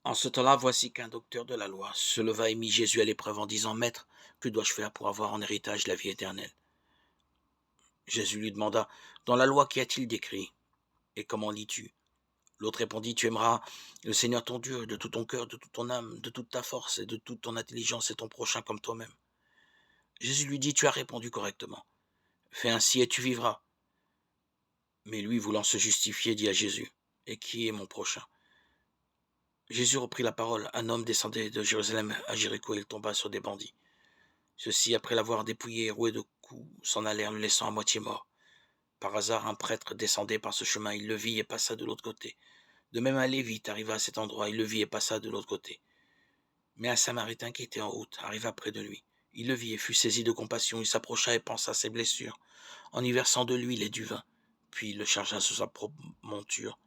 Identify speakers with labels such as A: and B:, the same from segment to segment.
A: En ce temps-là, voici qu'un docteur de la loi se leva et mit Jésus à l'épreuve en disant: Maître, que dois-je faire pour avoir en héritage la vie éternelle? Jésus lui demanda: Dans la loi, qu'y a-t-il d'écrit? Et comment lis-tu? L'autre répondit: Tu aimeras le Seigneur ton Dieu de tout ton cœur, de toute ton âme, de toute ta force et de toute ton intelligence et ton prochain comme toi-même. Jésus lui dit: Tu as répondu correctement. Fais ainsi et tu vivras. Mais lui, voulant se justifier, dit à Jésus: Et qui est mon prochain? Jésus reprit la parole. Un homme descendait de Jérusalem à Jéricho et il tomba sur des bandits. Ceux-ci, après l'avoir dépouillé et roué de coups, s'en allèrent le laissant à moitié mort. Par hasard, un prêtre descendait par ce chemin, il le vit et passa de l'autre côté. De même, un lévite arriva à cet endroit, il le vit et passa de l'autre côté. Mais un samaritain qui était en route arriva près de lui. Il le vit et fut saisi de compassion, il s'approcha et pansa ses blessures, en y versant de l'huile et du vin. Puis il le chargea sur sa propre monture,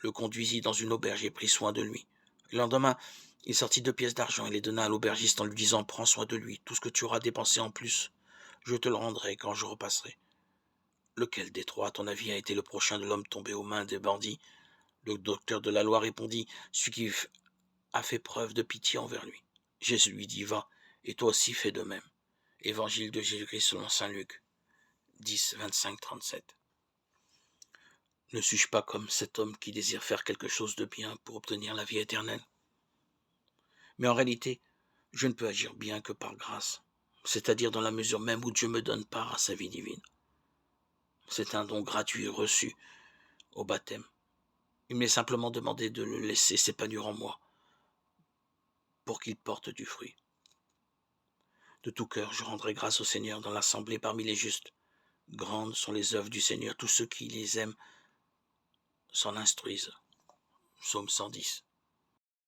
A: le conduisit dans une auberge et prit soin de lui. Le lendemain, il sortit 2 pièces d'argent et les donna à l'aubergiste en lui disant: Prends soin de lui, tout ce que tu auras dépensé en plus, je te le rendrai quand je repasserai. Lequel des trois, à ton avis, a été le prochain de l'homme tombé aux mains des bandits? Le docteur de la loi répondit: Celui qui a fait preuve de pitié envers lui. Jésus lui dit: Va, et toi aussi fais de même. Évangile de Jésus-Christ selon saint Luc 10, 25, 37. Ne suis-je pas comme cet homme qui désire faire quelque chose de bien pour obtenir la vie éternelle? Mais en réalité, je ne peux agir bien que par grâce, c'est-à-dire dans la mesure même où Dieu me donne part à sa vie divine. C'est un don gratuit reçu au baptême. Il m'est simplement demandé de le laisser s'épanouir en moi pour qu'il porte du fruit. De tout cœur, je rendrai grâce au Seigneur dans l'assemblée parmi les justes. Grandes sont les œuvres du Seigneur, tous ceux qui les aiment s'en instruisent. Psaume 110.